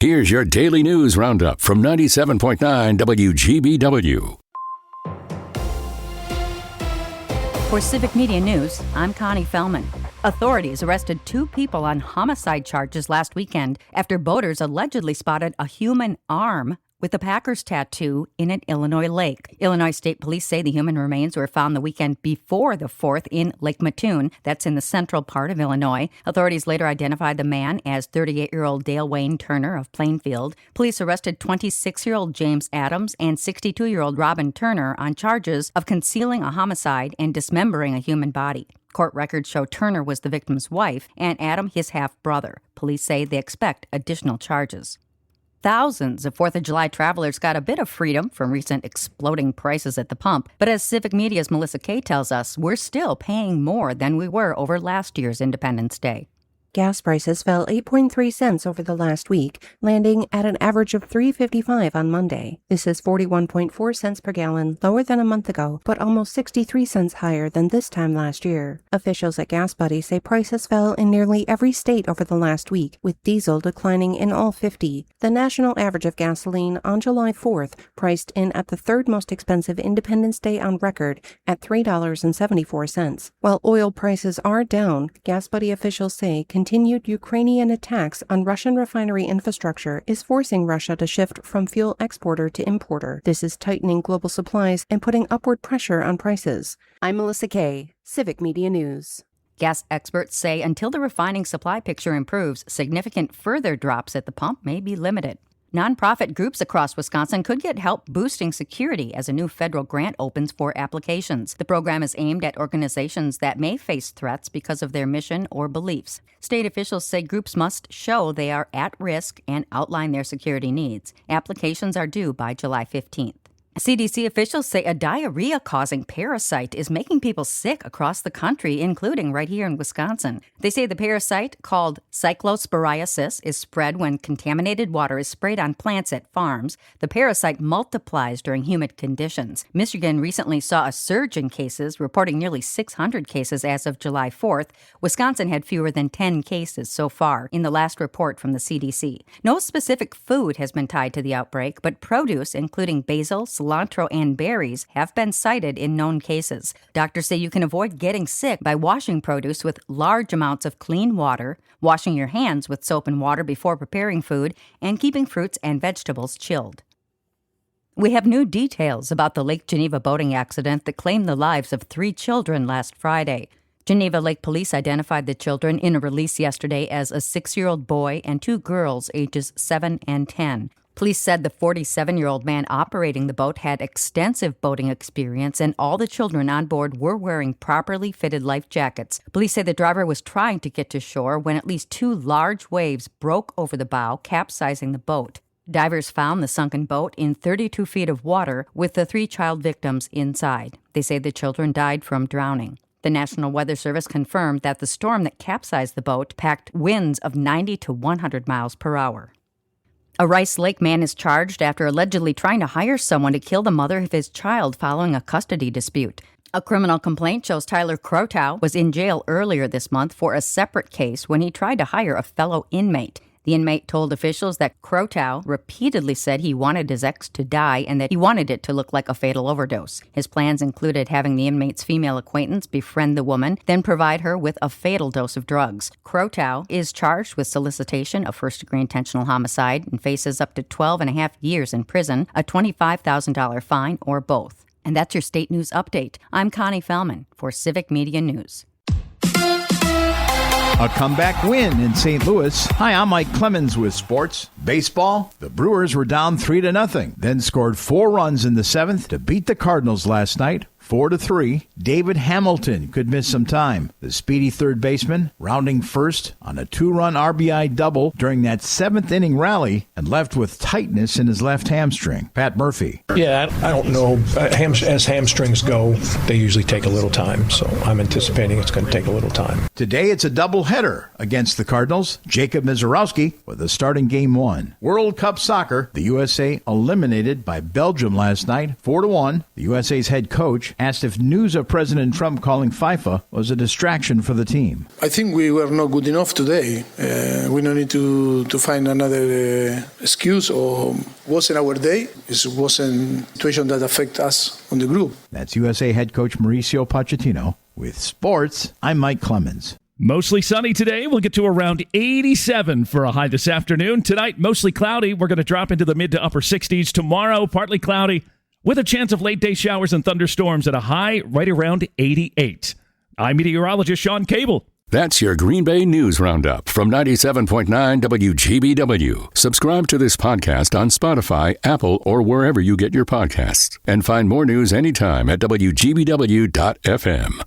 Here's your daily news roundup from 97.9 WGBW. For Civic Media News, I'm Connie Fellman. Authorities arrested 2 people on homicide charges last weekend after boaters allegedly spotted a human arm with a Packers tattoo in an Illinois lake. Illinois State Police say the human remains were found the weekend before the 4th in Lake Mattoon. That's in the central part of Illinois. Authorities later identified the man as 38-year-old Dale Wayne Turner of Plainfield. Police arrested 26-year-old James Adams and 62-year-old Robin Turner on charges of concealing a homicide and dismembering a human body. Court records show Turner was the victim's wife and Adam his half-brother. Police say they expect additional charges. Thousands of 4th of July travelers got a bit of freedom from recent exploding prices at the pump. But as Civic Media's Melissa Kay tells us, we're still paying more than we were over last year's Independence Day. Gas prices fell 8.3 cents over the last week, landing at an average of $3.55 on Monday. This is 41.4 cents per gallon, lower than a month ago, but almost 63 cents higher than this time last year. Officials at Gas Buddy say prices fell in nearly every state over the last week, with diesel declining in all 50. The national average of gasoline on July 4th priced in at the third most expensive Independence Day on record at $3.74. While oil prices are down, Gas Buddy officials say continued Ukrainian attacks on Russian refinery infrastructure is forcing Russia to shift from fuel exporter to importer. This is tightening global supplies and putting upward pressure on prices. I'm Melissa Kay, Civic Media News. Gas experts say until the refining supply picture improves, significant further drops at the pump may be limited. Nonprofit groups across Wisconsin could get help boosting security as a new federal grant opens for applications. The program is aimed at organizations that may face threats because of their mission or beliefs. State officials say groups must show they are at risk and outline their security needs. Applications are due by July 15th. CDC officials say a diarrhea-causing parasite is making people sick across the country, including right here in Wisconsin. They say the parasite, called cyclosporiasis, is spread when contaminated water is sprayed on plants at farms. The parasite multiplies during humid conditions. Michigan recently saw a surge in cases, reporting nearly 600 cases as of July 4th. Wisconsin had fewer than 10 cases so far in the last report from the CDC. No specific food has been tied to the outbreak, but produce, including basil, cilantro, and berries have been cited in known cases. Doctors say you can avoid getting sick by washing produce with large amounts of clean water, washing your hands with soap and water before preparing food, and keeping fruits and vegetables chilled. We have new details about the Lake Geneva boating accident that claimed the lives of 3 children last Friday. Geneva Lake Police identified the children in a release yesterday as a 6-year-old boy and 2 girls ages 7 and 10. Police said the 47-year-old man operating the boat had extensive boating experience and all the children on board were wearing properly fitted life jackets. Police say the driver was trying to get to shore when at least 2 large waves broke over the bow, capsizing the boat. Divers found the sunken boat in 32 feet of water with the 3 child victims inside. They say the children died from drowning. The National Weather Service confirmed that the storm that capsized the boat packed winds of 90 to 100 miles per hour. A Rice Lake man is charged after allegedly trying to hire someone to kill the mother of his child following a custody dispute. A criminal complaint shows Tyler Crotow was in jail earlier this month for a separate case when he tried to hire a fellow inmate. The inmate told officials that Crotow repeatedly said he wanted his ex to die and that he wanted it to look like a fatal overdose. His plans included having the inmate's female acquaintance befriend the woman, then provide her with a fatal dose of drugs. Crotow is charged with solicitation of first-degree intentional homicide and faces up to 12.5 years in prison, a $25,000 fine, or both. And that's your state news update. I'm Connie Fellman for Civic Media News. A comeback win in St. Louis. Hi, I'm Mike Clemens with sports. Baseball, the Brewers were down 3-0, then scored 4 runs in the 7th to beat the Cardinals last night. 4-3, David Hamilton could miss some time. The speedy third baseman rounding first on a 2-run RBI double during that 7th-inning rally and left with tightness in his left hamstring. Pat Murphy. Yeah, I don't know. As hamstrings go, they usually take a little time, so I'm anticipating it's going to take a little time. Today it's a doubleheader against the Cardinals. Jacob Mizorowski with a starting Game 1. World Cup Soccer, the USA eliminated by Belgium last night, 4-1. The USA's head coach asked if news of President Trump calling FIFA was a distraction for the team. I think we were not good enough today. We don't need to find another excuse, or wasn't our day. It wasn't a situation that affect us on the group. That's USA head coach Mauricio Pochettino. With sports, I'm Mike Clemens. Mostly sunny today. We'll get to around 87 for a high this afternoon. Tonight, mostly cloudy. We're going to drop into the mid to upper 60s. Tomorrow, partly cloudy with a chance of late-day showers and thunderstorms at a high right around 88. I'm meteorologist Sean Cable. That's your Green Bay News Roundup from 97.9 WGBW. Subscribe to this podcast on Spotify, Apple, or wherever you get your podcasts. And find more news anytime at WGBW.FM.